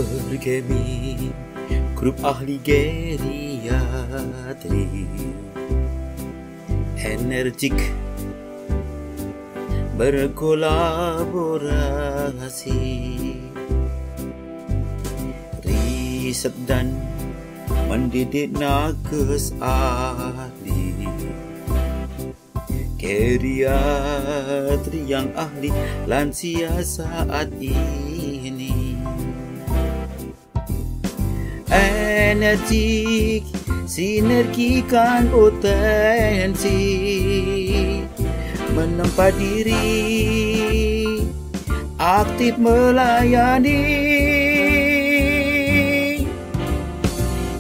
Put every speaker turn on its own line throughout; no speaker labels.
bergeming grup ahli geriatri, energik berkolaborasi, riset dan mendidik nakes ahli geriatri yang ahli lansia saat ini. Energik sinergikan potensi, menempa diri aktif melayani,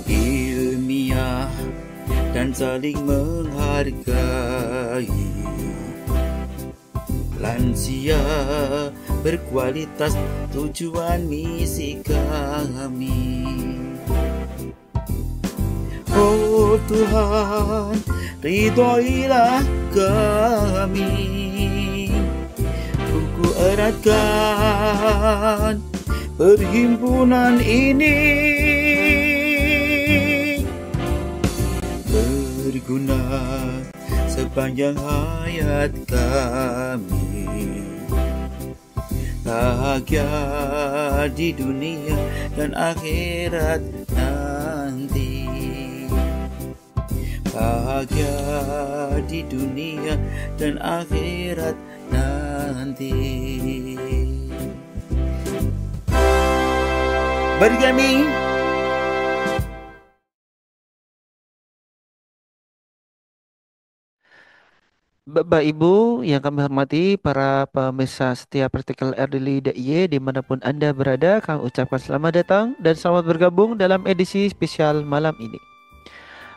ilmiah dan saling menghargai, lansia berkualitas tujuan misi kami. Oh Tuhan, ridhoilah kami, Tuku eratkan perhimpunan ini, berguna sepanjang hayat kami, bahagia di dunia dan akhirat nanti, bahagia di dunia dan akhirat nanti. Bergeming
Bapak Ibu yang kami hormati, para pemirsa setia Partikel RDLI DIY dimanapun Anda berada, kami ucapkan selamat datang dan selamat bergabung dalam edisi spesial malam ini.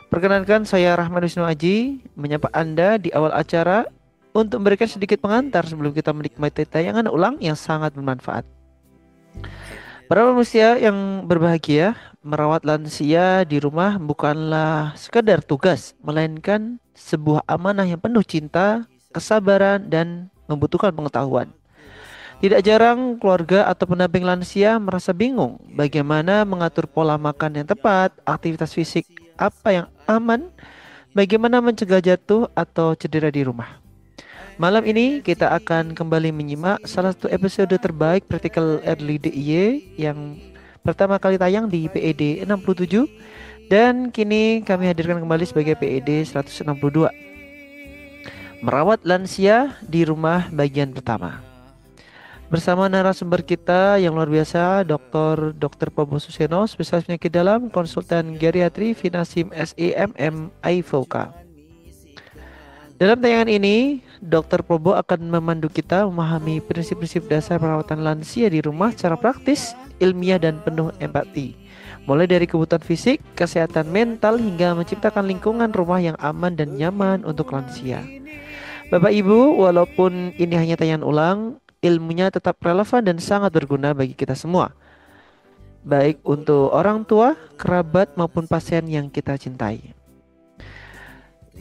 Perkenankan, saya Rahman Wisnu Aji menyapa Anda di awal acara untuk memberikan sedikit pengantar sebelum kita menikmati tayangan ulang yang sangat bermanfaat. Para manusia yang berbahagia, merawat lansia di rumah bukanlah sekadar tugas, melainkan sebuah amanah yang penuh cinta, kesabaran, dan membutuhkan pengetahuan. Tidak jarang keluarga atau pendamping lansia merasa bingung bagaimana mengatur pola makan yang tepat, aktivitas fisik apa yang aman, bagaimana mencegah jatuh atau cedera di rumah. Malam ini kita akan kembali menyimak salah satu episode terbaik Praktikal Early DIY yang pertama kali tayang di PED 67 dan kini kami hadirkan kembali sebagai PED 162. Merawat lansia di rumah bagian pertama. Bersama narasumber kita yang luar biasa, Dr. Pobo Suseno, spesialis penyakit dalam, konsultan geriatri, Finasim SEMM IVOKA. Dalam tayangan ini, Dr. Probo akan memandu kita memahami prinsip-prinsip dasar perawatan lansia di rumah secara praktis, ilmiah, dan penuh empati. Mulai dari kebutuhan fisik, kesehatan mental, hingga menciptakan lingkungan rumah yang aman dan nyaman untuk lansia. Bapak Ibu, walaupun ini hanya tayangan ulang, ilmunya tetap relevan dan sangat berguna bagi kita semua, baik untuk orang tua, kerabat, maupun pasien yang kita cintai.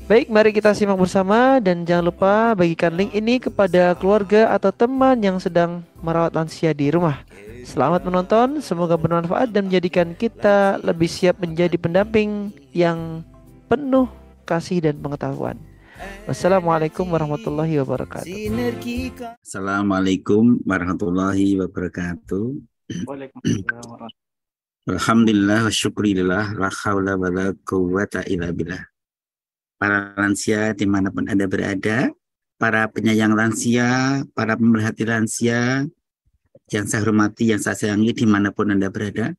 Baik, mari kita simak bersama dan jangan lupa bagikan link ini kepada keluarga atau teman yang sedang merawat lansia di rumah. Selamat menonton, semoga bermanfaat dan menjadikan kita lebih siap menjadi pendamping yang penuh kasih dan pengetahuan. Wassalamualaikum warahmatullahi wabarakatuh.
Assalamualaikum warahmatullahi wabarakatuh.
Waalaikumsalam.
Alhamdulillah wa syukurillah, la haula wa la quwwata illa billah. Para lansia dimanapun Anda berada, para penyayang lansia, para pemerhati lansia yang saya hormati, yang saya sayangi dimanapun Anda berada.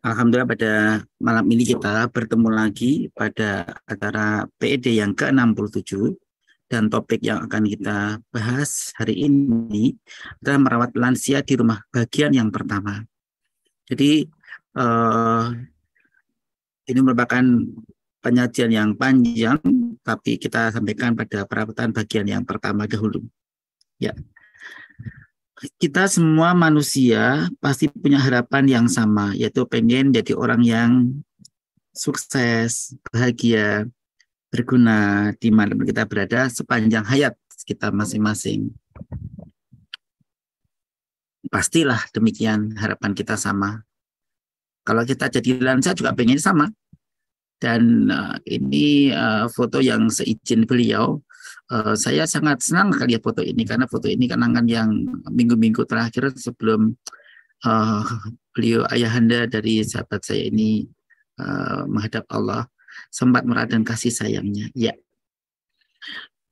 Alhamdulillah pada malam ini kita bertemu lagi pada acara PED yang ke-67 dan topik yang akan kita bahas hari ini adalah merawat lansia di rumah bagian yang pertama. Jadi ini merupakan penyajian yang panjang, tapi kita sampaikan pada perawatan bagian yang pertama dahulu. Ya, kita semua manusia pasti punya harapan yang sama, yaitu pengen jadi orang yang sukses, bahagia, berguna di mana kita berada sepanjang hayat kita masing-masing. Pastilah demikian, harapan kita sama. Kalau kita jadi lansia juga pengen sama. Dan ini foto yang seizin beliau. Saya sangat senang kali ya foto ini, karena foto ini kenangan yang minggu-minggu terakhir sebelum beliau ayahanda dari sahabat saya ini menghadap Allah, sempat merasakan kasih sayangnya. Ya,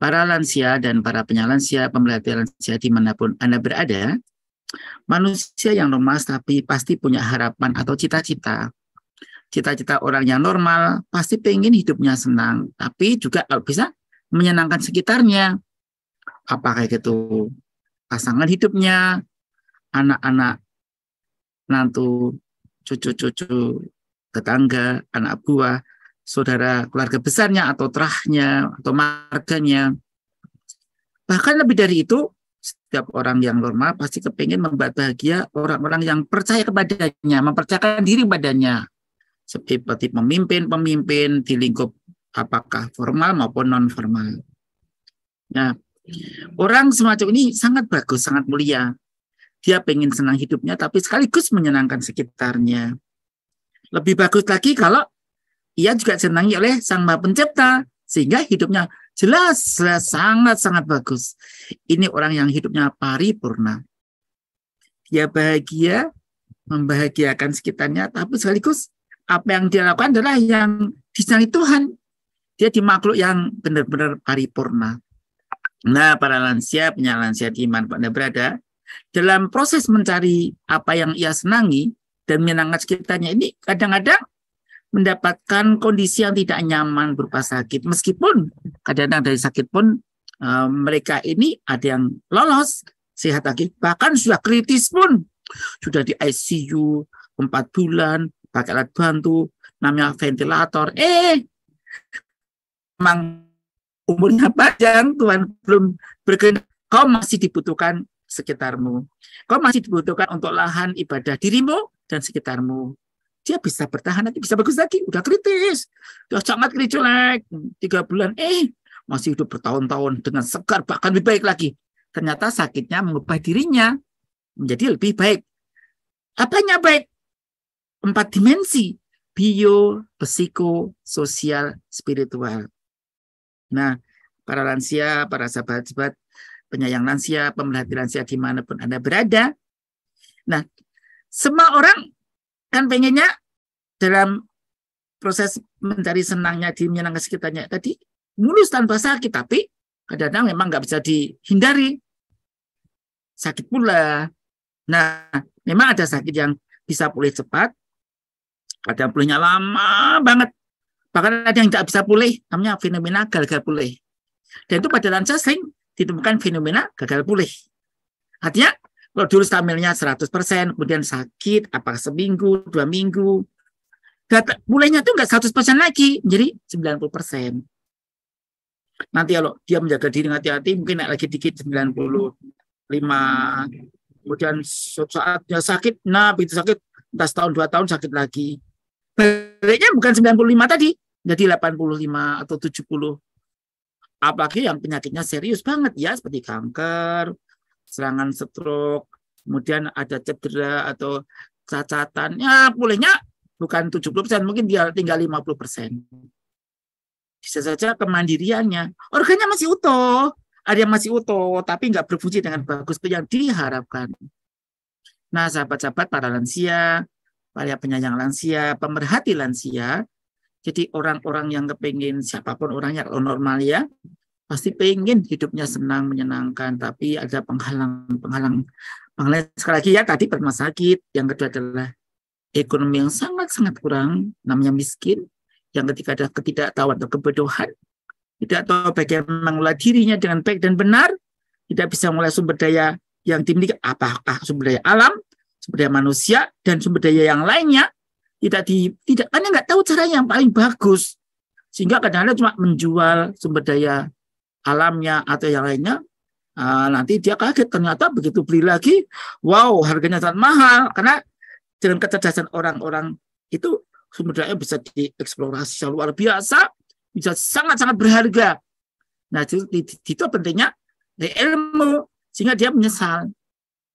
para lansia dan para penyalansia, pemerhati lansia dimanapun Anda berada, manusia yang normal tapi pasti punya harapan atau cita-cita. Cita-cita orang yang normal pasti pengen hidupnya senang, tapi juga kalau bisa menyenangkan sekitarnya. Apakah itu pasangan hidupnya, anak-anak, nantu, cucu-cucu, tetangga, anak buah, saudara, keluarga besarnya, atau terahnya, atau marganya. Bahkan lebih dari itu, setiap orang yang normal pasti kepingin membuat bahagia orang-orang yang percaya kepadanya, mempercayakan diri padanya, seperti pemimpin-pemimpin di lingkup apakah formal maupun non-formal. Nah, orang semacam ini sangat bagus, sangat mulia. Dia pengen senang hidupnya, tapi sekaligus menyenangkan sekitarnya. Lebih bagus lagi kalau ia juga disenangi oleh Sang Maha Pencipta, sehingga hidupnya jelas sangat-sangat bagus. Ini orang yang hidupnya paripurna. Dia bahagia, membahagiakan sekitarnya, tapi sekaligus apa yang dia lakukan adalah yang disenangi Tuhan. Dia di makhluk yang benar-benar paripurna. Nah, para lansia, penyalansia di mana Anda berada, dalam proses mencari apa yang ia senangi dan menyenangkan sekitarnya ini kadang-kadang mendapatkan kondisi yang tidak nyaman berupa sakit. Meskipun kadang-kadang dari sakit pun mereka ini ada yang lolos sehat lagi, bahkan sudah kritis pun, sudah di ICU 4 bulan, pakai alat bantu, namanya ventilator. Memang umurnya panjang, Tuhan belum berkehendak, kau masih dibutuhkan sekitarmu. Kau masih dibutuhkan untuk lahan ibadah dirimu dan sekitarmu. Dia bisa bertahan nanti, bisa bagus lagi. Udah kritis, udah sangat kritis, 3 bulan, masih hidup bertahun-tahun dengan segar, bahkan lebih baik lagi. Ternyata sakitnya mengubah dirinya menjadi lebih baik. Apanya baik? 4 dimensi, bio, psiko, sosial, spiritual. Nah, para lansia, para sahabat-sahabat, penyayang lansia, pemerhati lansia dimanapun Anda berada. Nah, semua orang kan pengennya dalam proses mencari senangnya, menyenangkan sekitarnya tadi, mulus tanpa sakit, tapi kadang-kadang memang nggak bisa dihindari. Sakit pula. Nah, memang ada sakit yang bisa pulih cepat, ada yang pulihnya lama banget. Bahkan ada yang tidak bisa pulih, namanya fenomena gagal pulih. Dan itu pada lansia sering ditemukan fenomena gagal pulih. Artinya, kalau dulu stabilnya 100%, kemudian sakit, apakah seminggu, 2 minggu, pulihnya itu nggak 100% lagi, jadi 90%. Nanti kalau dia menjaga diri hati-hati, mungkin naik lagi dikit 95. Kemudian saatnya sakit, nah begitu sakit, entah setahun 2 tahun sakit lagi. Baliknya bukan 95 tadi, jadi 85 atau 70. Apalagi yang penyakitnya serius banget ya, seperti kanker, serangan stroke, kemudian ada cedera atau cacatan, ya pulihnya bukan 70%, mungkin dia tinggal 50%. Bisa saja kemandiriannya, organnya masih utuh, ada yang masih utuh, tapi nggak berfungsi dengan bagus seperti yang diharapkan. Nah, sahabat-sahabat para lansia, para penyayang lansia, pemerhati lansia, jadi orang-orang yang kepingin, siapapun orangnya, kalau normal ya, pasti pengen hidupnya senang, menyenangkan, tapi ada penghalang sekali lagi ya, tadi pernah sakit, yang kedua adalah ekonomi yang sangat-sangat kurang, namanya miskin, yang ketiga ada ketidaktahuan atau kebodohan, tidak tahu bagaimana mengelola dirinya dengan baik dan benar, tidak bisa mengelola sumber daya yang dimiliki, apakah sumber daya alam, sumber daya manusia, dan sumber daya yang lainnya, karena nggak tahu caranya yang paling bagus, sehingga kadang-kadang cuma menjual sumber daya alamnya atau yang lainnya, nanti dia kaget ternyata begitu beli lagi, wow harganya sangat mahal, karena dengan kecerdasan orang-orang itu sumber daya bisa dieksplorasi secara luar biasa, bisa sangat-sangat berharga. Nah itu pentingnya ilmu, sehingga dia menyesal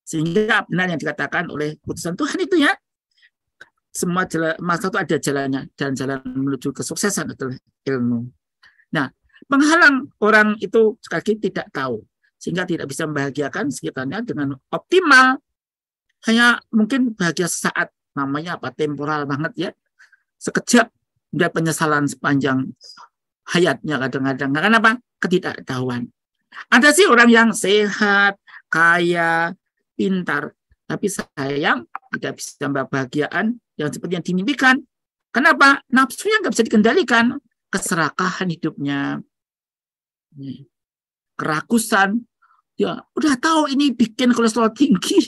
Sehingga benar yang dikatakan oleh putusan Tuhan itu ya, semua jalan, masa itu ada jalannya, dan jalan menuju kesuksesan adalah ilmu. Nah, menghalang orang itu sekali lagi tidak tahu, sehingga tidak bisa membahagiakan sekitarnya dengan optimal. Hanya mungkin bahagia sesaat, namanya apa, temporal banget ya, sekejap, dia penyesalan sepanjang hayatnya kadang-kadang. Karena apa? Ketidaktahuan. Ada sih orang yang sehat, kaya, pintar, tapi sayang tidak bisa kebahagiaan yang seperti yang dimimpikan. Kenapa? Nafsunya nggak bisa dikendalikan, keserakahan hidupnya, kerakusan. Ya, udah tahu ini bikin kolesterol tinggi,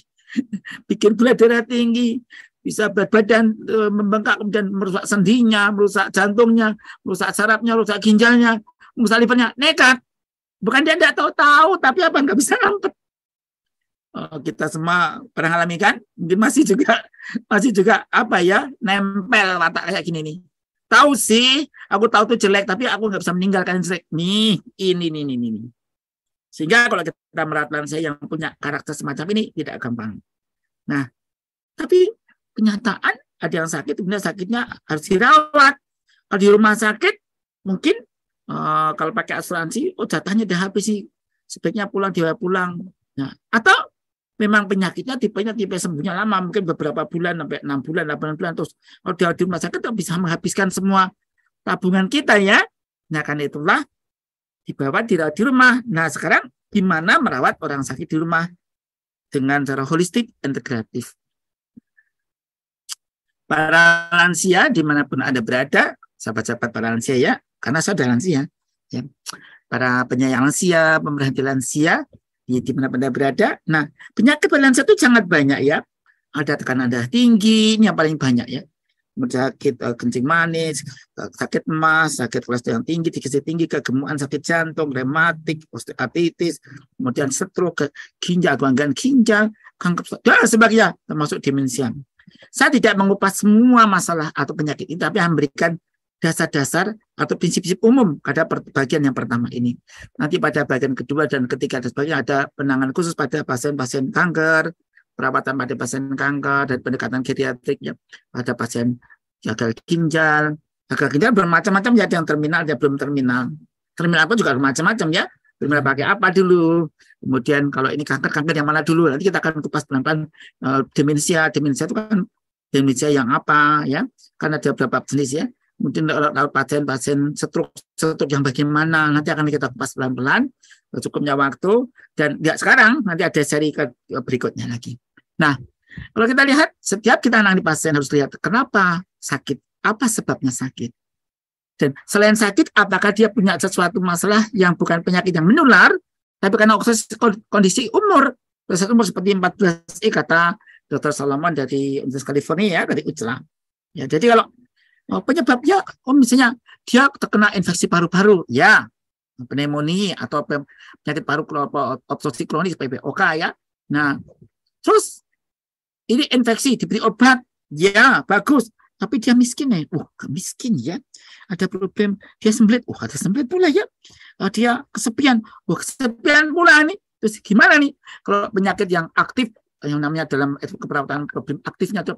bikin gula darah tinggi, bisa berat badan membengkak, kemudian merusak sendinya, merusak jantungnya, merusak sarafnya, merusak ginjalnya, merusak livernya. Nekat. Bukan dia tidak tahu-tahu, tapi apa nggak bisa ngampet. Kita semua pernah alami kan? Mungkin masih juga apa ya, nempel watak kayak gini nih. Tahu sih, aku tahu itu jelek, tapi aku nggak bisa meninggalkan jelek. Nih, ini. Sehingga kalau kita merawat lansia yang punya karakter semacam ini tidak gampang. Nah, tapi kenyataan ada yang sakit, kemudian sakitnya harus dirawat. Kalau di rumah sakit, mungkin kalau pakai asuransi, jatahnya udah habis sih, sebaiknya pulang, dia pulang. Nah, atau memang penyakitnya tipe sembuhnya lama, mungkin beberapa bulan sampai 6 bulan, 8 bulan, terus kalau dia di rumah sakit bisa menghabiskan semua tabungan kita ya. Nah, karena itulah dibawa dirawat di rumah. Nah, sekarang gimana merawat orang sakit di rumah dengan cara holistik integratif. Para lansia dimanapun Anda berada, sahabat-sahabat para lansia ya, karena saya sudah lansia ya. Para penyayang lansia, pemerhati lansia di mana Anda berada. Nah, penyakit pada lansia itu sangat banyak ya. Ada tekanan darah tinggi, ini yang paling banyak ya. Sakit kencing manis, sakit emas, sakit kolesterol yang tinggi, tinggi tinggi, kegemukan, sakit jantung, rematik, osteoartritis, kemudian stroke, ginjal, gangguan ginjal, kanker, dan sebagainya, termasuk demensia. Saya tidak mengupas semua masalah atau penyakit ini, tapi memberikan dasar-dasar atau prinsip-prinsip umum pada bagian yang pertama ini. Nanti pada bagian kedua dan ketiga dan sebagainya ada penanganan khusus pada pasien-pasien kanker, perawatan pada pasien kanker, dan pendekatan geriatrik ya, pada pasien gagal ginjal. Gagal ginjal bermacam-macam ya, ada yang terminal, ada belum terminal. Terminal apa juga bermacam-macam ya. Terminal pakai apa dulu? Kemudian kalau ini kanker yang mana dulu? Nanti kita akan kupas pelan-pelan. Demensia itu kan demensia yang apa ya? Karena ada beberapa jenis ya. Mungkin kalau pasien stroke yang bagaimana, nanti akan kita kupas pelan-pelan, cukupnya waktu, dan nggak sekarang, nanti ada seri berikutnya lagi. Nah, kalau kita lihat, setiap kita menangani pasien harus lihat kenapa sakit, apa sebabnya sakit. Dan selain sakit, apakah dia punya sesuatu masalah yang bukan penyakit yang menular, tapi karena kondisi umur seperti 14E kata Dr. Solomon dari Universitas California, dari UCLA. Ya, jadi kalau penyebabnya, misalnya dia terkena infeksi paru-paru, ya, pneumonia atau penyakit paru obstruksi kronis (PPOK) ya. Nah, terus ini infeksi diberi obat, ya bagus, tapi dia miskin ya, miskin ya. Ada problem, dia sembelit, ada sembelit pula ya. Dia kesepian, kesepian pula nih. Terus gimana nih? Kalau penyakit yang aktif, yang namanya dalam keperawatan problem aktifnya itu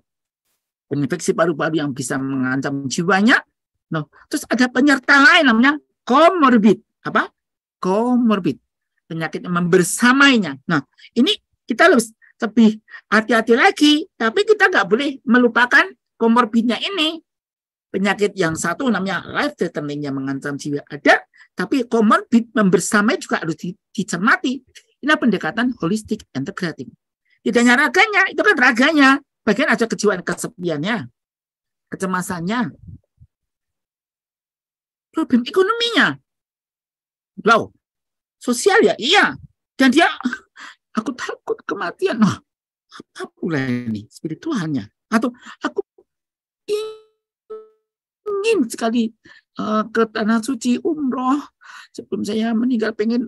infeksi paru-paru yang bisa mengancam jiwanya. Nah, terus ada penyerta lain namanya komorbid. Apa? Komorbid. Penyakit yang membersamainya. Nah, ini kita lebih hati-hati lagi. Tapi kita nggak boleh melupakan komorbidnya ini. Penyakit yang satu namanya life threatening yang mengancam jiwa ada. Tapi komorbid membersamai juga harus dicermati. Ini pendekatan holistik integratif. Tidak hanya raganya, itu kan raganya. Bagian ada kejiwaan, kesepiannya, kecemasannya, problem ekonominya, loh, sosial ya, iya, dan dia, aku takut kematian, apa pula ini spiritualnya, atau aku ingin sekali ke tanah suci umroh sebelum saya meninggal, pengen,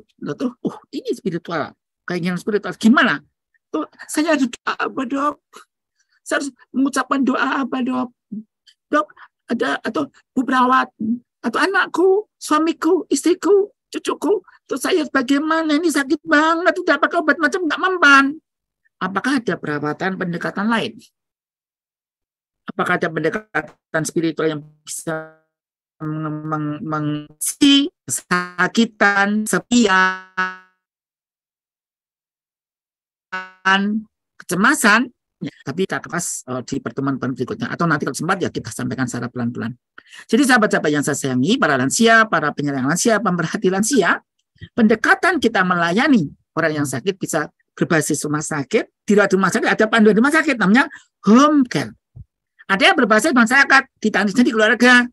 ini spiritual, keinginan spiritual, gimana? Tuh, saya harus apa dok? Saya harus mengucapkan doa apa dok? Dok, ada atau bu perawat atau anakku, suamiku, istriku, cucuku, terus saya bagaimana? Ini sakit banget, udah pakai obat macam nggak mempan. apakah ada perawatan pendekatan lain? Apakah ada pendekatan spiritual yang bisa mengisi kesakitan, sepian, kecemasan? Ya, tapi kita bahas di pertemuan berikutnya, atau nanti kalau sempat ya kita sampaikan secara pelan-pelan. Jadi sahabat-sahabat yang saya sayangi, para lansia, para penyayang lansia, pemerhati lansia, pendekatan kita melayani orang yang sakit bisa berbasis rumah sakit. Di rumah sakit ada panduan rumah sakit namanya home care. Ada yang berbasis masyarakat, ditangani di keluarga,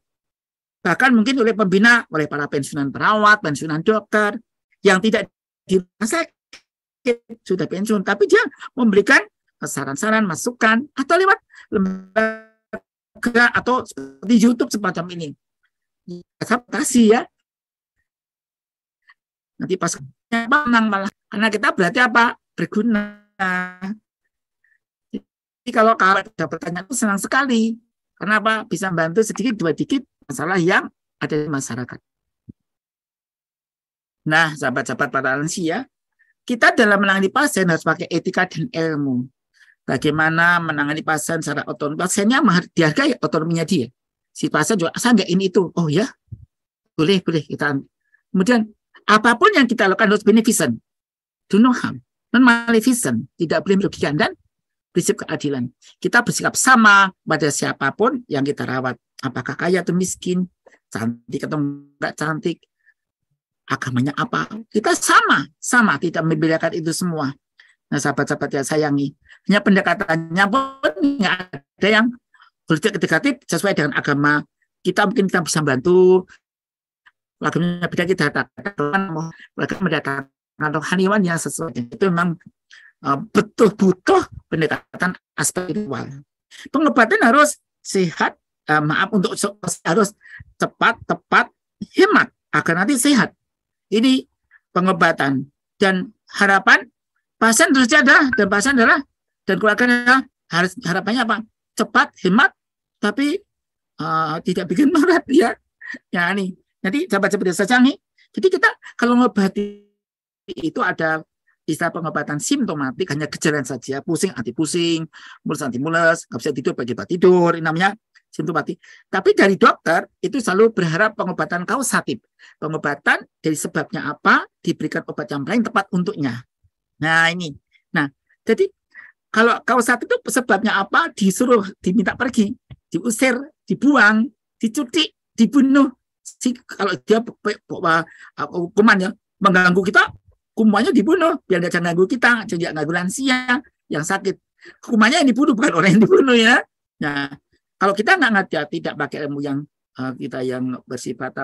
bahkan mungkin oleh pembina, oleh para pensiunan perawat, pensiunan dokter yang tidak di rumah sakit sudah pensiun, tapi dia memberikan saran-saran, masukan, atau lewat lembaga atau di YouTube semacam ini. Adaptasi ya. Nanti pas menang malah. Karena kita berarti apa? Berguna. Jadi kalau ada pertanyaan itu senang sekali. Karena apa? Bisa membantu sedikit dua dikit masalah yang ada di masyarakat. Nah, sahabat-sahabat para lansia, kita dalam menangani pasien harus pakai etika dan ilmu. Bagaimana menangani pasien secara otonom. Pasiennya dihargai otonominya dia. Si pasien juga, saya nggak ini itu. Oh ya, boleh kita. Kemudian apapun yang kita lakukan harus beneficent, do no harm, non maleficent, tidak boleh merugikan, dan prinsip keadilan. Kita bersikap sama pada siapapun yang kita rawat, apakah kaya atau miskin, cantik atau enggak cantik, agamanya apa, kita sama, tidak membedakan itu semua. Nah, sahabat-sahabat yang sayangi, hanya pendekatannya pun nggak ada yang politik sesuai dengan agama kita. Mungkin kita bisa bantu, agamanya beda, kita mendatangkan rohaniwan yang sesuai. Itu memang betul butuh pendekatan spiritual. Pengobatan harus sehat, harus cepat, tepat, hemat agar nanti sehat. Ini pengobatan, dan harapan pasien terus ada, dan pasien adalah, dan keluarga harus harapannya apa? Cepat, hemat, tapi tidak bikin berat ya. Ya ini. Jadi sahabat-sahabat saya nih. Jadi kita kalau mengobati itu ada istilah pengobatan simptomatik, hanya gejala saja, pusing, anti pusing, mulus anti mulus, nggak bisa tidur bagi tidur, ini namanya simptomatik. Tapi dari dokter itu selalu berharap pengobatan kausatif, pengobatan dari sebabnya apa, diberikan obat yang paling tepat untuknya. Nah ini, jadi kalau kausatif itu sebabnya apa, disuruh, diminta pergi, diusir, dibuang, dicuti, dibunuh. Kalau dia hukumannya mengganggu kita, hukumannya dibunuh, biar nggak ganggu kita, jadi nggak lansia yang sakit. Hukumannya yang dibunuh, bukan orang yang dibunuh ya. Nah, kalau kita nggak ngerti, tidak pakai ilmu yang kita yang bersifat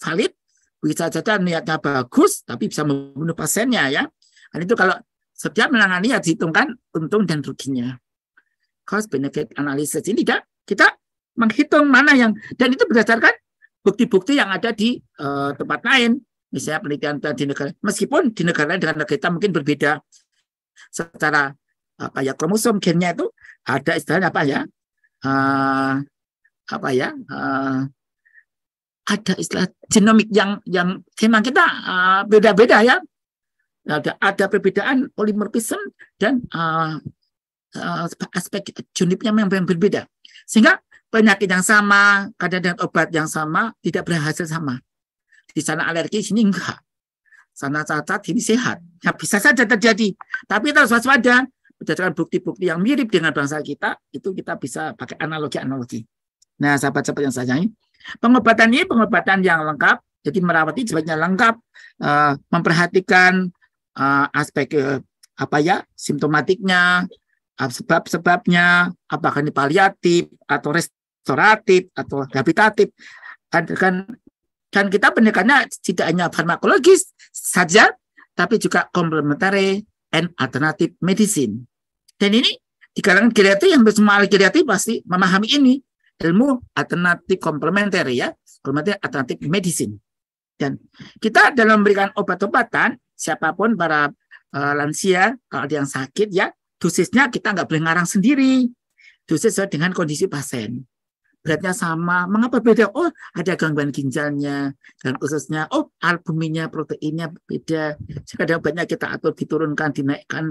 valid, bisa saja niatnya bagus, tapi bisa membunuh pasiennya ya. Dan itu kalau setiap menangani ya dihitungkan untung dan ruginya. Cost benefit analysis ini tidak, kita menghitung mana yang, dan itu berdasarkan bukti-bukti yang ada di tempat lain. Misalnya penelitian di negara, meskipun di negara lain dengan negara kita mungkin berbeda secara kromosom, gennya itu ada istilahnya ada istilah genomik yang memang kita beda-beda ya. Ada perbedaan polimorfisme dan aspek genopnya memang berbeda, sehingga penyakit yang sama, kadang dengan obat yang sama tidak berhasil sama. Di sana alergi, sini enggak. Sana cacat, sini sehat. Ya, bisa saja terjadi. Tapi kita harus waspada. Berdasarkan bukti-bukti yang mirip dengan bangsa kita, itu kita bisa pakai analogi-analogi. Nah, sahabat-sahabat yang saya sayangi, pengobatan ini pengobatan yang lengkap. Jadi merawat ini sebaiknya lengkap, memperhatikan aspek simptomatiknya, sebab-sebabnya, apakah ini paliatif atau restoratif atau rehabilitatif. Dan kita pendekatannya tidak hanya farmakologis saja, tapi juga complementary and alternative medicine. Dan ini di kalangan geriatri, yang semua ahli geriatri pasti memahami ini, ilmu alternatif complementary ya, complementary alternative medicine. Dan kita dalam memberikan obat-obatan, siapapun para lansia, kalau ada yang sakit ya, dosisnya kita nggak boleh ngarang sendiri. Dosis sesuai dengan kondisi pasien. beratnya sama. Mengapa beda? Oh, ada gangguan ginjalnya, dan ususnya. Oh, albuminnya, proteinnya beda. Kadang obatnya kita atur, diturunkan, dinaikkan,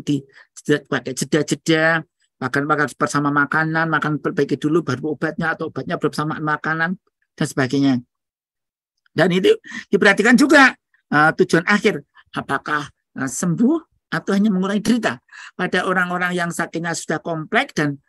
pakai jeda-jeda. Makan bersama makanan, makan perbaiki dulu baru obatnya, atau obatnya bersama makanan, dan sebagainya. Dan itu diperhatikan juga tujuan akhir. Apakah sembuh atau hanya mengurangi derita. Pada orang-orang yang sakitnya sudah kompleks dan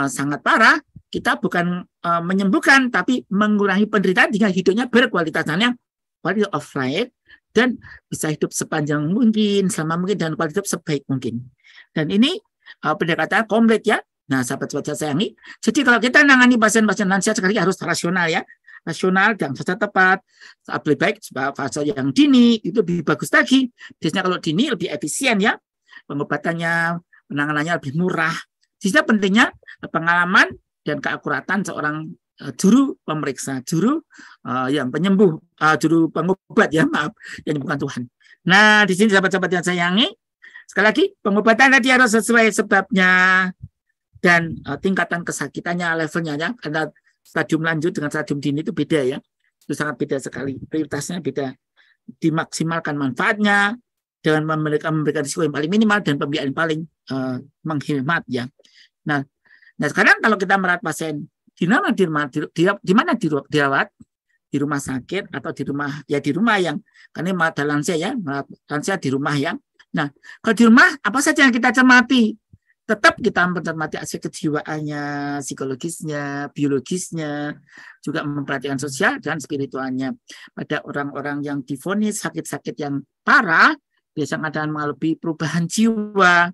sangat parah, kita bukan menyembuhkan, tapi mengurangi penderitaan dengan hidupnya berkualitas, dan quality of life, dan bisa hidup sepanjang mungkin, selama mungkin, dan kualitas hidup sebaik mungkin. Dan ini pendekatan komplit ya. Nah, sahabat-sahabat saya sayangi, jadi kalau kita menangani pasien-pasien lansia sekali harus rasional ya. Rasional dan fase tepat, lebih baik fase yang dini itu lebih bagus lagi. Biasanya kalau dini lebih efisien ya, pengobatannya, penanganannya lebih murah. Sehingga pentingnya pengalaman dan keakuratan seorang juru pemeriksa, juru yang penyembuh, juru pengobat ya, maaf, yang bukan Tuhan. Nah, di sini sahabat-sahabat yang sayangi, sekali lagi pengobatan tadi harus sesuai sebabnya dan tingkatan kesakitannya, levelnya ya, karena stadium lanjut dengan stadium dini itu beda ya, itu sangat beda sekali, prioritasnya beda, dimaksimalkan manfaatnya dengan memberikan risiko yang paling minimal dan pembiayaan paling menghemat ya. Nah sekarang kalau kita merawat pasien di mana dirawat, di rumah sakit atau di rumah yang karena ada lansia ya, lansia di rumah ya. Nah kalau di rumah apa saja yang kita cermati? Tetap kita mencermati aspek kejiwaannya, psikologisnya, biologisnya, juga memperhatikan sosial dan spiritualnya. Pada orang-orang yang divonis sakit-sakit yang parah, biasanya ada mengalami perubahan jiwa,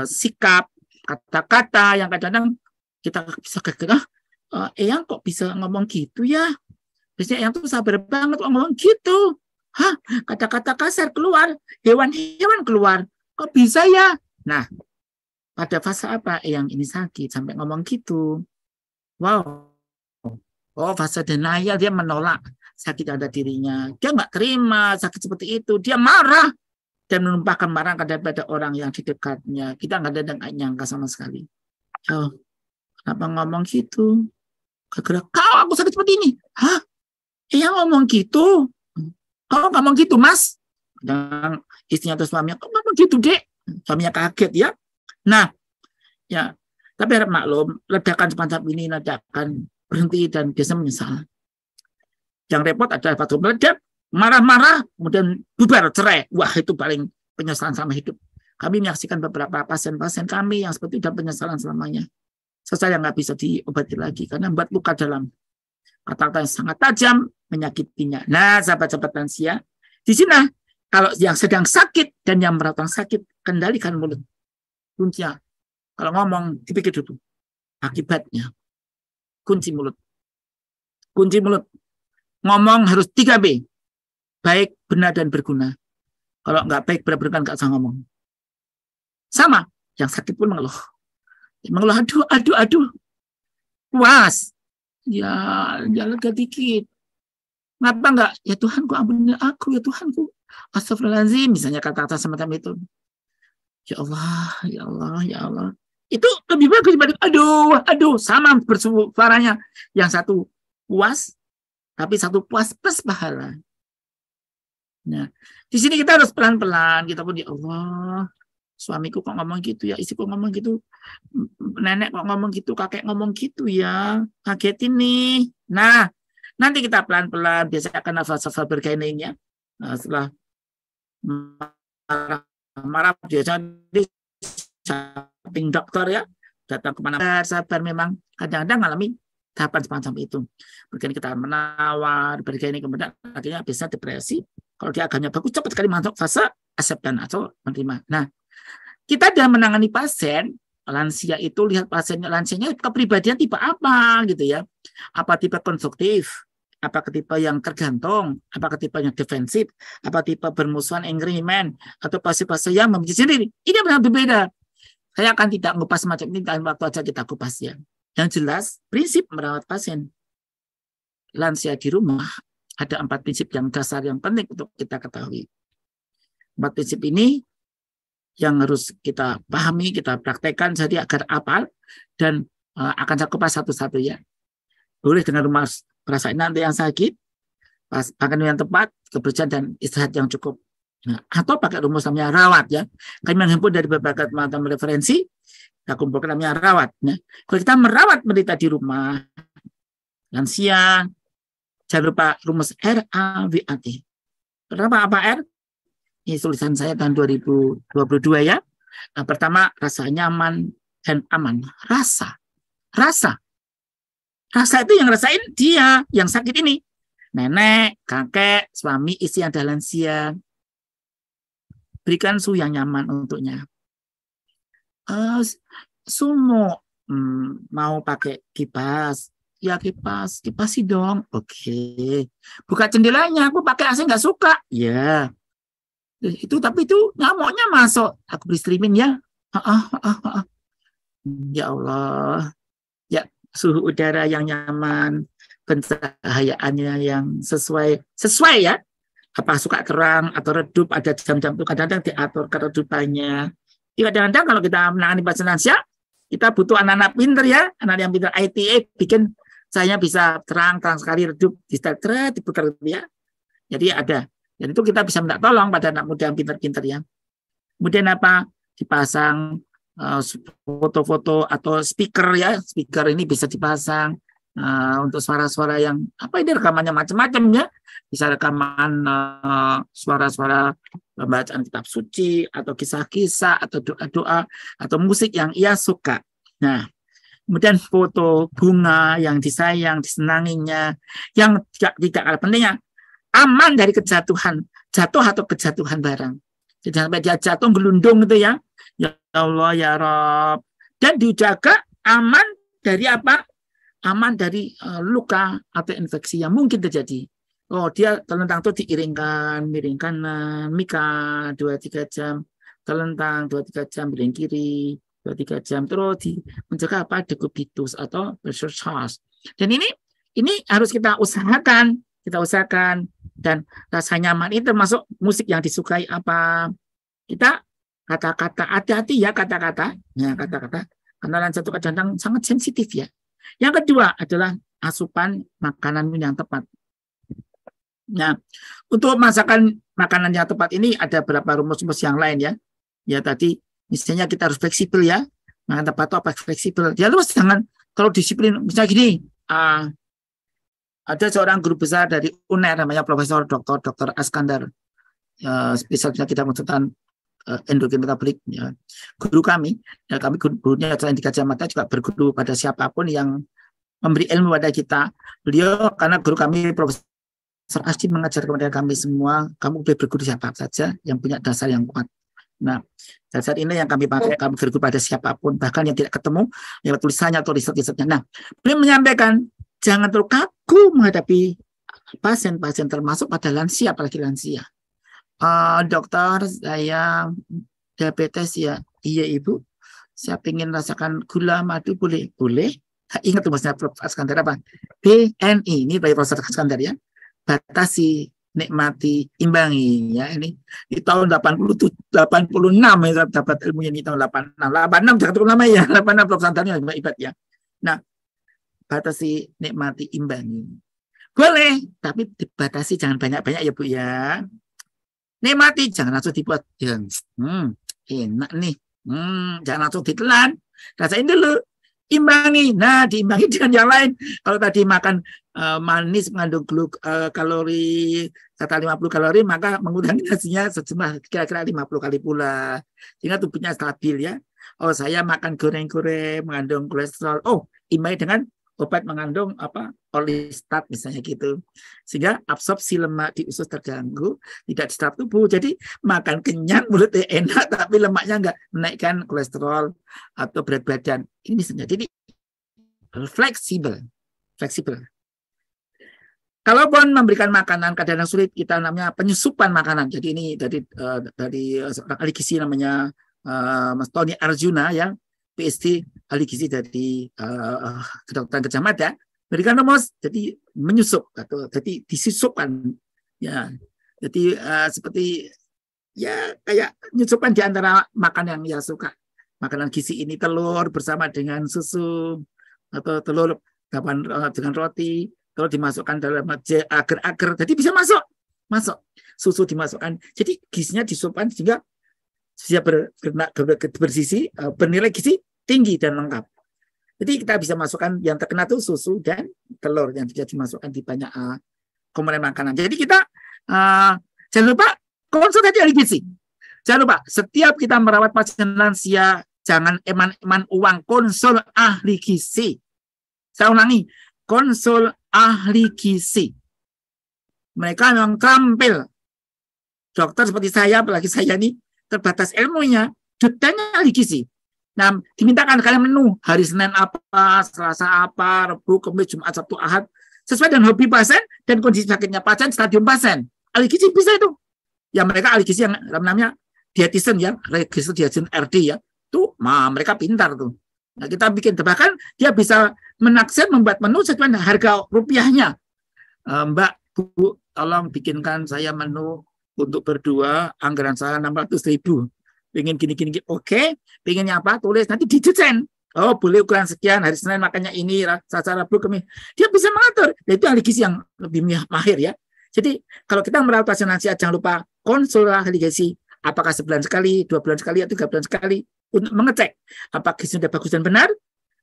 sikap, kata-kata yang kadang-kadang kita bisa kaget, Eyang kok bisa ngomong gitu ya? Biasanya Eyang tuh sabar banget kok ngomong gitu. Hah, kata-kata kasar keluar, hewan-hewan keluar. Kok bisa ya? Nah, pada fase apa yang ini sakit sampai ngomong gitu? Wow. Oh, fase denial, dia menolak sakit ada dirinya. Dia nggak terima sakit seperti itu. Dia marah dan menumpahkan marah kepada orang yang di dekatnya. Kita nggak ada yang nyangka sama sekali. Oh, kenapa ngomong gitu? Kira-kira kau aku sakit seperti ini. Hah? Iya ngomong gitu. Kau ngomong gitu, Mas? Dan istrinya atau suaminya, kau ngomong gitu, Dek. Suaminya kaget ya. Nah, ya, tapi harap maklum, ledakan semacam ini ledakan berhenti dan biasa menyesal. Yang repot adalah waktu meledak, marah-marah, kemudian bubar, cerai. Wah, itu paling penyesalan sama hidup. Kami menyaksikan beberapa pasien-pasien kami yang seperti itu dan penyesalan selamanya. Sesal yang nggak bisa diobati lagi karena membuat luka dalam. Kata-kata yang sangat tajam menyakitinya. Nah, sahabat-sahabat lansia, di sini kalau yang sedang sakit dan yang merawat sakit, kendalikan mulut. Kuncinya, kalau ngomong dipikir dulu. Akibatnya, kunci mulut. Kunci mulut. Ngomong harus 3B. Baik, benar, dan berguna. Kalau nggak baik, benar, berguna, nggak usah ngomong. Sama, yang sakit pun mengeluh. Mengeluh, aduh. Puas. Ya lega dikit. Kenapa enggak? Ya Tuhanku, ampuni aku, ya Tuhanku. Astagfirullahaladzim, misalnya kata-kata semacam itu. Ya Allah. Itu lebih bagus dibanding aduh, sama bersuaranya. Yang satu puas, tapi satu puas plus pahala. Nah, di sini kita harus pelan-pelan. Kita pun ya Allah, suamiku kok ngomong gitu ya, istriku ngomong gitu, nenek kok ngomong gitu, kakek ngomong gitu ya, kaget ini. Nah, nanti kita pelan-pelan, biasanya akan nafas-nafas bergainingnya. Nah, setelah marah biasanya di samping dokter ya, datang kemana sabar, memang kadang-kadang mengalami tahapan semacam itu. Bergaining kita menawar, bergaining kemudian akhirnya bisa depresi. Kalau dia agamanya bagus, cepat sekali masuk fase acceptance atau menerima. Nah, kita dalam menangani pasien lansia itu lihat lansianya kepribadian tipe apa gitu ya. Apa tipe konstruktif, apa tipe yang tergantung, apa tipe yang defensif, apa tipe bermusuhan angry man, atau fase-fase yang membenci sendiri. Ini benar berbeda. Saya akan tidak mengupas semacam ini, dalam waktu aja kita kupas ya. Yang jelas, prinsip merawat pasien lansia di rumah ada 4 prinsip yang dasar yang penting untuk kita ketahui. 4 prinsip ini yang harus kita pahami, kita praktekkan jadi agar apal dan akan saya kupas satu-satu ya. boleh dengan rumus perasa nanti yang sakit, makan yang tepat, kebersihan dan istirahat yang cukup. Nah, atau pakai rumus namanya rawat ya. Kami menghimpun dari berbagai macam referensi, kita kumpulkan namanya rawat. Ya. Kalau kita merawat menderita di rumah, lansia, jangan lupa rumus RAWAT. Kenapa apa R? Ini tulisan saya tahun 2022 ya. Nah, pertama, rasa nyaman dan aman. Rasa. Rasa itu yang rasain dia, yang sakit ini. Nenek, kakek, suami, istri yang ada lansia. Berikan suhu yang nyaman untuknya. Sumo, mau pakai kipas. Ya kipasi dong. Oke. Buka jendelanya, aku pakai AC nggak suka. Ya. Tapi itu nyamuknya masuk. Aku beri streaming ya. Ya Allah. Ya, suhu udara yang nyaman, pencahayaannya yang sesuai ya. Apa suka terang atau redup, ada jam-jam itu kadang-kadang diatur keredupannya. Kadang-kadang kalau kita menangani pasien lansia, kita butuh anak-anak pinter ya, anak yang pinter IT, bikin saya bisa terang sekali, redup, dibuka ya. Jadi ada. Dan itu kita bisa minta tolong pada anak muda yang pinter-pinter ya. Kemudian apa? Dipasang foto-foto atau speaker ya. Speaker ini bisa dipasang untuk suara-suara yang apa ini rekamannya macam-macam ya. Bisa rekaman suara-suara pembacaan kitab suci atau kisah-kisah atau doa-doa atau musik yang ia suka. Nah, kemudian foto bunga yang disayang, disenanginya, yang tidak kalah pentingnya aman dari kejatuhan, jatuh atau kejatuhan barang. Jangan sampai dia jatuh gelundung gitu ya. Ya Allah ya Rabb. Dan dijaga aman dari apa? Aman dari luka atau infeksi yang mungkin terjadi. Oh, dia telentang itu diiringkan, miring kanan, mika 2-3 jam, telentang 2-3 jam, miring kiri 2-3 jam, terus menjaga apa? Decubitus atau pressure charge. Dan ini harus kita usahakan. Dan rasa nyaman itu termasuk musik yang disukai apa. Kita kata-kata, hati-hati ya kata-kata. Ya, kata-kata. Karena lansia itu kadang-kadang sangat sensitif ya. Yang kedua adalah asupan makanan yang tepat. Nah, untuk masakan makanan yang tepat ini ada beberapa rumus-rumus yang lain ya. Ya tadi misalnya kita harus fleksibel ya. Makan tepat itu apa fleksibel. Ya terus jangan kalau disiplin misalnya gini, ada seorang guru besar dari UNER namanya Profesor Dr. Askandar. Spesialnya kita menentukan endokrin metabolik. Ya. Guru kami, ya kami gurunya selain di Gajah Mada juga berguru pada siapapun yang memberi ilmu pada kita. Beliau karena guru kami Profesor Asdi mengajar kepada kami semua, kamu boleh berguru siapa saja yang punya dasar yang kuat. Nah, dasar ini yang kami pakai, kami berguru pada siapapun, bahkan yang tidak ketemu, lewat tulisannya atau riset-risetnya. Nah, beliau menyampaikan, jangan terlalu kaku menghadapi pasien-pasien termasuk pada lansia, apalagi lansia. Dokter, saya diabetes ya. Iya ibu, saya ingin rasakan gula madu boleh? Boleh. Ingat tuh maksudnya Prof. Askandar apa? BNI, ini dari Profesor Askandar ya. Batasi, nikmati, imbangi ya. Ini di tahun 86 ya dapat ilmunya di tahun 86 jangan terlalu lama ya. 86 Prof. Askandar ibadah ya. Nah, batasi, nikmati, imbangi. Boleh, tapi dibatasi jangan banyak-banyak ya Bu ya. Nikmati, jangan langsung dibuat yang enak nih. Jangan langsung ditelan. Rasain dulu. Imbangi. Nah, diimbangi dengan yang lain. Kalau tadi makan manis mengandung kalori kata 50 kalori, maka mengurangi nasinya sejumlah kira-kira 50 kali pula. Sehingga tubuhnya stabil ya. Oh, saya makan goreng-goreng mengandung kolesterol. Oh, imbangi dengan obat mengandung olistat misalnya gitu. Sehingga absorpsi lemak di usus terganggu, tidak diserap tubuh. Jadi makan kenyang, mulutnya enak, tapi lemaknya enggak menaikkan kolesterol atau berat badan. Ini misalnya. Jadi fleksibel. Kalaupun memberikan makanan kadang-kadang sulit, kita namanya penyusupan makanan. Jadi ini dari seorang ahli gizi namanya Mas Tony Arjuna ya. PhD ahli gizi dari kedokteran Gajah Mada, berikan rumus jadi menyusup atau jadi disusupkan ya. Jadi seperti ya kayak menyusupkan di antara makan yang ia suka. Makanan gizi ini telur bersama dengan susu atau telur dengan roti, kalau dimasukkan dalam agar-agar, jadi bisa masuk. Susu dimasukkan, jadi gizinya disupkan sehingga siap bersisi, bernilai gizi tinggi dan lengkap. Jadi kita bisa masukkan yang terkena tuh susu dan telur yang bisa dimasukkan di banyak komponen makanan. Jadi kita jangan lupa konsultasi ahli gizi. Jangan lupa setiap kita merawat pasien lansia jangan eman-eman uang, konsul ahli gizi. Saya ulangi, konsul ahli gizi. Mereka memang terampil. Dokter seperti saya, apalagi saya ini terbatas ilmunya, detailnya ahli gizi. Nah, dimintakan kalian menu hari Senin apa, Selasa apa, Rabu, Kamis, Jumat, Sabtu, Ahad, sesuai dengan hobi pasien dan kondisi sakitnya pasien, stadium pasien. Ahli gizi bisa itu. Yang mereka ahli gizi yang namanya dietitian ya, register dietitian RD ya, tuh, mereka pintar tuh. Nah, kita bikin, bahkan dia bisa menaksir membuat menu sesuai dengan harga rupiahnya. Mbak, Bu, tolong bikinkan saya menu untuk berdua, anggaran saya 600.000. Pengen gini-gini, oke. Pengennya apa? Tulis, nanti didesain. Oh, boleh ukuran sekian, hari Senin makanya ini, Selasa, Rabu, Kamis. Dia bisa mengatur. Itu ahli gizi yang lebih mahir ya. Jadi, kalau kita merawat pasien lansia, jangan lupa konsul ahli gizi. Apakah sebulan sekali, 2 bulan sekali, atau 3 bulan sekali, untuk mengecek apakah gizi sudah bagus dan benar,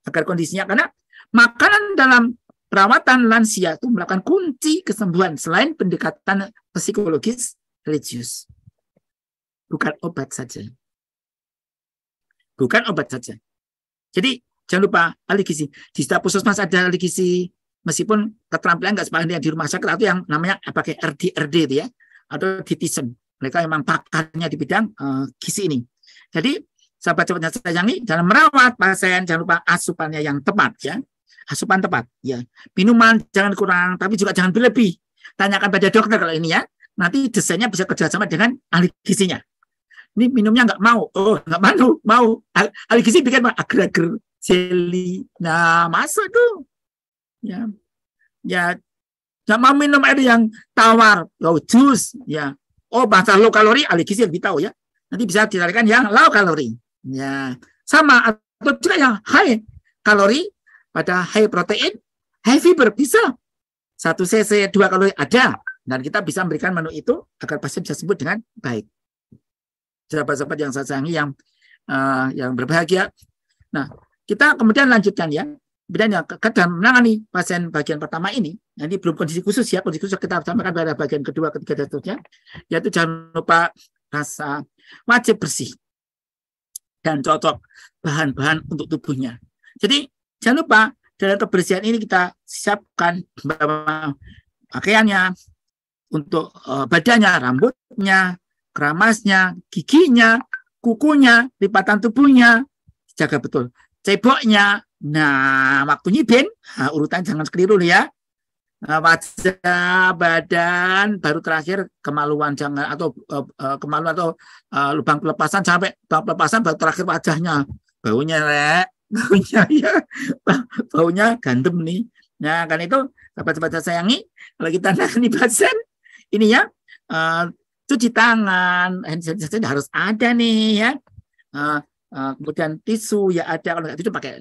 agar kondisinya, karena makanan dalam perawatan lansia itu merupakan kunci kesembuhan selain pendekatan psikologis religius. Bukan obat saja. Bukan obat saja. Jadi jangan lupa ahli gizi. Di setiap puskesmas ada ahli gizi, meskipun keterampilan nggak sepanjang di rumah sakit, atau yang namanya pakai RD itu ya, atau dietitian. Mereka memang pakarnya di bidang gizi ini. Jadi sahabat-sahabat yang saya sayangi, dalam merawat pasien jangan lupa asupannya yang tepat ya. Asupan tepat ya. Minuman jangan kurang, tapi juga jangan berlebih. Tanyakan pada dokter kalau ini ya. Nanti desainnya bisa kerjasama dengan ahli gizinya. Ini minumnya nggak mau, nggak mau. Ahli gizi bikin agar-agar jelly. Nah, masuk tuh. Ya, nggak mau minum air yang tawar, jus. Ya, bahasa low kalori, ahli gizi lebih tahu ya. Nanti bisa dicarikan yang low kalori. Ya, sama atau juga yang high kalori, pada high protein, high fiber bisa. 1 cc 2 kalori ada. Dan kita bisa memberikan menu itu agar pasien bisa sembuh dengan baik. Sahabat-sahabat yang saya sayangi, yang berbahagia. Nah, kita kemudian lanjutkan ya. Kemudian yang dalam menangani pasien bagian pertama ini belum kondisi khusus ya. Kondisi khusus kita sampaikan pada bagian kedua, ketiga, dan seterusnya. Yaitu jangan lupa rasa wajib bersih dan cocok bahan-bahan untuk tubuhnya. Jadi jangan lupa dalam kebersihan ini kita siapkan pakaiannya, untuk badannya, rambutnya, keramasnya, giginya, kukunya, lipatan tubuhnya, jaga betul. Ceboknya, nah waktu nyibin, urutan jangan keliru ya. Wajah, badan, baru terakhir kemaluan jangan, atau kemaluan atau lubang pelepasan, sampai lubang pelepasan baru terakhir wajahnya. Baunya ya, baunya gandum nih. Nah kan itu sahabat-sahabat saya sayangi, kalau kita nangani pasien ini ya, cuci tangan, hand sanitizer harus ada nih ya. Kemudian tisu ya ada, kalau nggak tisu pakai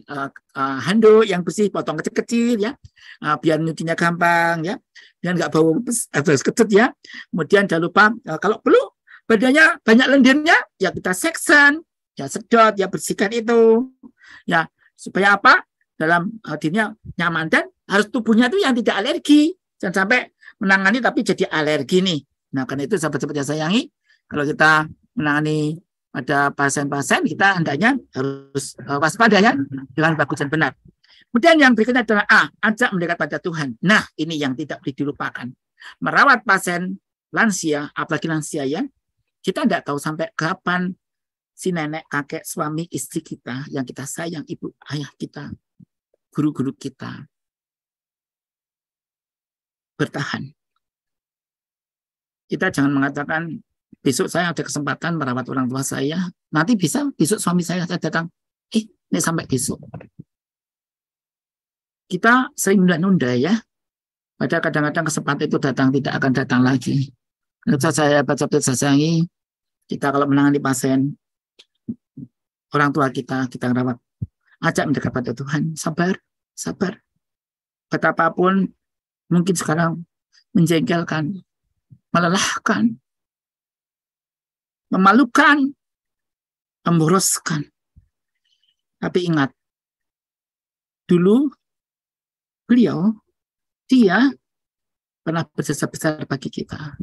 handuk yang bersih, potong kecil-kecil ya, biar nyucinya gampang ya, biar nggak bau kecet ya. Kemudian jangan lupa kalau perlu badannya banyak lendirnya ya kita section, ya sedot, ya bersihkan itu ya, supaya apa, dalam dirinya nyaman, dan harus tubuhnya itu yang tidak alergi, jangan sampai menangani tapi jadi alergi nih. Nah karena itu sahabat-sahabat yang sayangi, kalau kita menangani pada pasien-pasien, kita hendaknya harus waspada ya, dengan bagus dan benar. Kemudian yang berikutnya adalah ajak mendekat pada Tuhan. Nah ini yang tidak boleh dilupakan. Merawat pasien lansia, apalagi lansia ya, kita tidak tahu sampai kapan si nenek, kakek, suami, istri kita yang kita sayang, ibu, ayah kita, guru-guru kita bertahan. Kita jangan mengatakan besok saya ada kesempatan merawat orang tua saya, nanti bisa besok suami saya datang, ini sampai besok. Kita sering nunda-nunda ya, padahal kadang-kadang kesempatan itu datang, tidak akan datang lagi. Menurut saya baca sayangi, kita kalau menangani pasien orang tua kita rawat, ajak mendekat pada Tuhan, sabar. betapapun mungkin sekarang menjengkelkan, melelahkan, memalukan, memboroskan. Tapi ingat, dulu dia pernah berjasa besar bagi kita.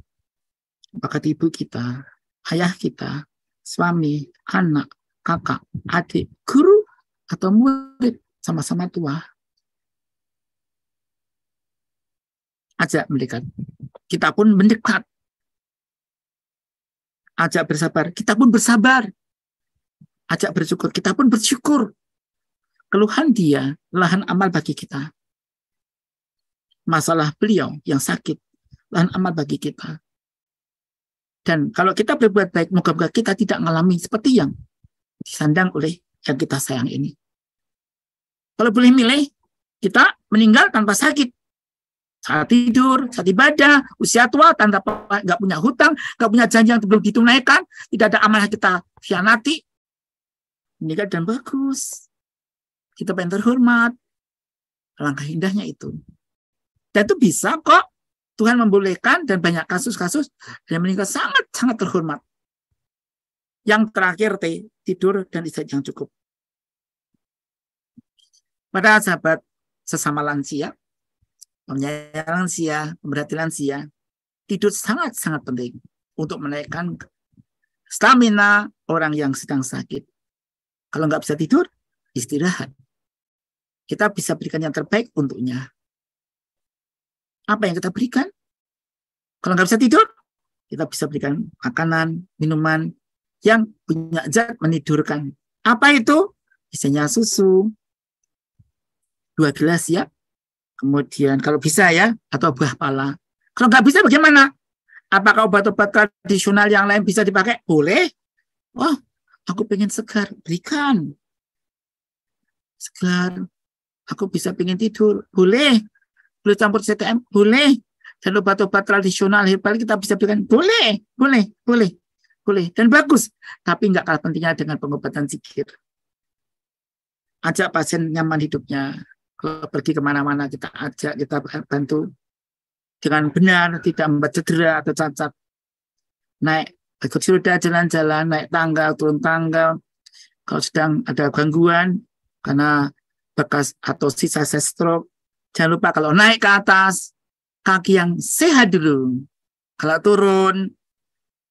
Bahkan ibu kita, ayah kita, suami, anak, kakak, adik, guru, atau murid, sama-sama tua. Ajak mendekat. Kita pun mendekat. Ajak bersabar. Kita pun bersabar. Ajak bersyukur. Kita pun bersyukur. Keluhan dia, lahan amal bagi kita. Masalah beliau yang sakit, lahan amal bagi kita. Dan kalau kita berbuat baik, moga-moga kita tidak mengalami seperti yang disandang oleh yang kita sayang ini. Kalau boleh milih, kita meninggal tanpa sakit. Saat tidur, saat ibadah, usia tua, nggak punya hutang, nggak punya janji yang belum ditunaikan, tidak ada amanah kita khianati. Meninggal dan bagus. Kita pengen terhormat. Langkah indahnya itu. Dan itu bisa kok. Tuhan membolehkan dan banyak kasus-kasus dan meninggal sangat-sangat terhormat. Yang terakhir tidur dan istirahat yang cukup. Pada sahabat sesama lansia, penyayang lansia, pemerhati lansia, tidur sangat-sangat penting untuk menaikkan stamina orang yang sedang sakit. Kalau nggak bisa tidur, istirahat. Kita bisa berikan yang terbaik untuknya. Apa yang kita berikan? Kalau nggak bisa tidur, kita bisa berikan makanan, minuman yang punya zat menidurkan. Apa itu? Misalnya susu, 2 gelas ya. Kemudian kalau bisa ya, atau buah pala. Kalau nggak bisa bagaimana? Apakah obat-obat tradisional yang lain bisa dipakai? Boleh. Oh, aku pengen segar, berikan. Segar. Aku bisa pengen tidur, boleh. Boleh campur CTM, boleh. Dan obat-obat tradisional herbal kita bisa berikan, boleh. Dan bagus. Tapi nggak kalah pentingnya dengan pengobatan zikir. Ajak pasien nyaman hidupnya. Kalau pergi kemana-mana kita ajak, kita bantu dengan benar, tidak membuat cedera atau cacat. Naik kursi roda, jalan-jalan, naik tangga, turun tangga. Kalau sedang ada gangguan karena bekas atau sisa stroke, jangan lupa kalau naik ke atas, kaki yang sehat dulu. Kalau turun,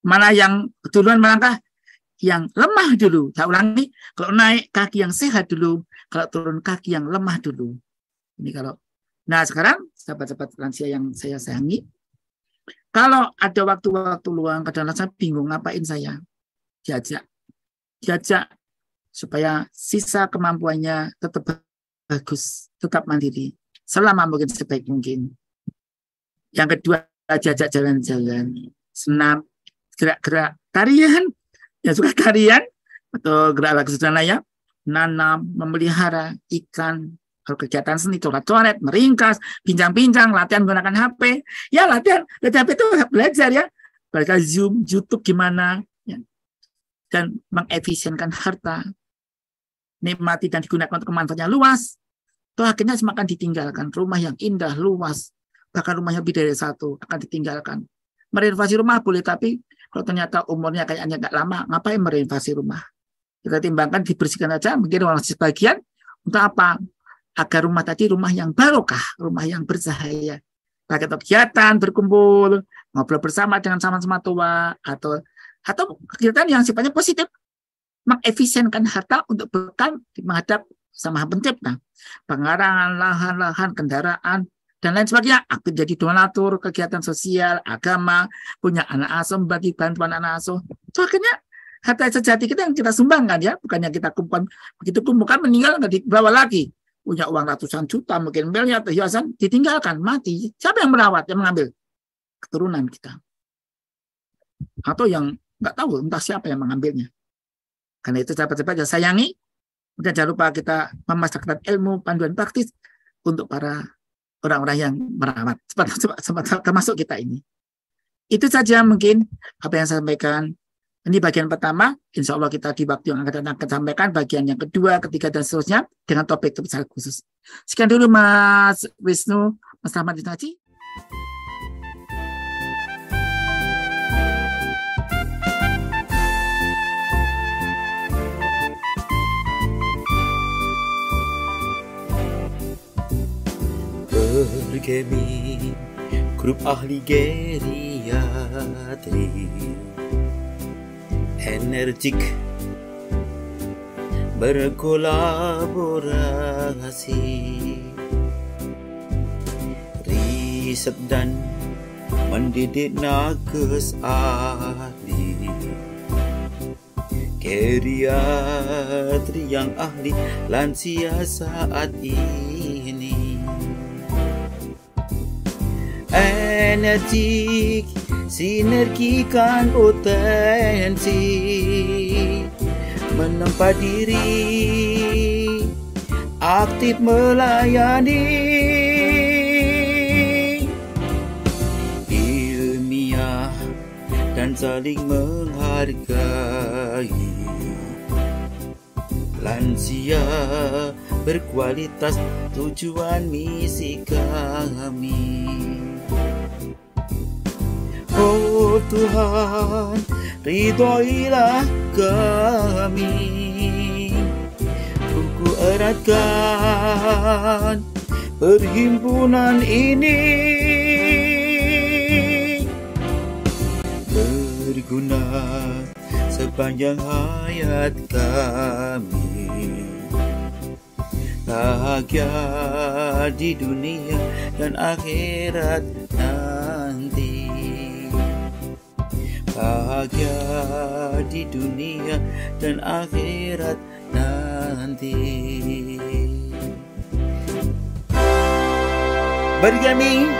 mana yang duluan melangkah? Yang lemah dulu. Saya ulangi, kalau naik kaki yang sehat dulu, kalau turun kaki yang lemah dulu. Ini kalau. Nah sekarang sahabat-sahabat lansia yang saya sayangi, kalau ada waktu-waktu luang, kadang-kadang saya bingung ngapain saya, diajak supaya sisa kemampuannya tetap bagus, tetap mandiri, selama mungkin sebaik mungkin. Yang kedua, diajak jalan-jalan, senam, gerak-gerak, tarian, yang suka tarian atau gerak sederhana ya, nanam, memelihara ikan, kalau kegiatan seni, coret-coret, meringkas, bincang-bincang, latihan menggunakan HP, ya latihan HP itu belajar ya, belajar Zoom, YouTube gimana, ya. Dan mengefisienkan harta, nikmati dan digunakan untuk kemanfaatnya luas, toh akhirnya semakin ditinggalkan, rumah yang indah, luas, bahkan rumahnya lebih dari satu akan ditinggalkan. Merenovasi rumah boleh, tapi kalau ternyata umurnya kayaknya nggak lama, ngapain merenovasi rumah? Kita timbangkan dibersihkan aja, mungkin masih sebagian untuk apa? Agar rumah tadi rumah yang barokah, rumah yang bercahaya. Pakai kegiatan, berkumpul, ngobrol bersama dengan sama-sama tua, atau kegiatan yang sifatnya positif, mengefisienkan harta untuk bekal menghadap sama pencipta, pengarangan lahan-lahan, kendaraan, dan lain sebagainya. Aktif jadi donatur, kegiatan sosial, agama, punya anak asuh, bagi bantuan anak asuh. So, akhirnya harta sejati kita yang kita sumbangkan ya, bukannya kita kumpulkan, begitu kumpulkan meninggal nggak dibawa lagi. Punya uang ratusan juta, mungkin miliar, hiasan, ditinggalkan, mati. Siapa yang merawat, yang mengambil? Keturunan kita. Atau yang nggak tahu, entah siapa yang mengambilnya. Karena itu sahabat-sahabat sayangi, dan jangan lupa kita memasrakkan ilmu, panduan praktis untuk para orang-orang yang merawat, termasuk kita ini. Itu saja mungkin apa yang saya sampaikan. Ini bagian pertama, insya Allah kita di waktu yang akan datang sampaikan bagian yang kedua, ketiga, dan seterusnya dengan topik secara khusus. Sekian dulu Mas Wisnu, Mas Rahmat Haji.
Bergemi grup ahli geriatri energik berkolaborasi, riset dan mendidik nakes ahli geriatri yang ahli lansia saat ini. Energik, sinergikan potensi, menempa diri, aktif melayani, ilmiah dan saling menghargai, lansia berkualitas tujuan misi kami. Oh Tuhan, ridhoilah kami, kuku eratkan perhimpunan ini, berguna sepanjang hayat kami, bahagia di dunia dan akhirat nanti. Bahagia di dunia dan akhirat nanti. Bergemi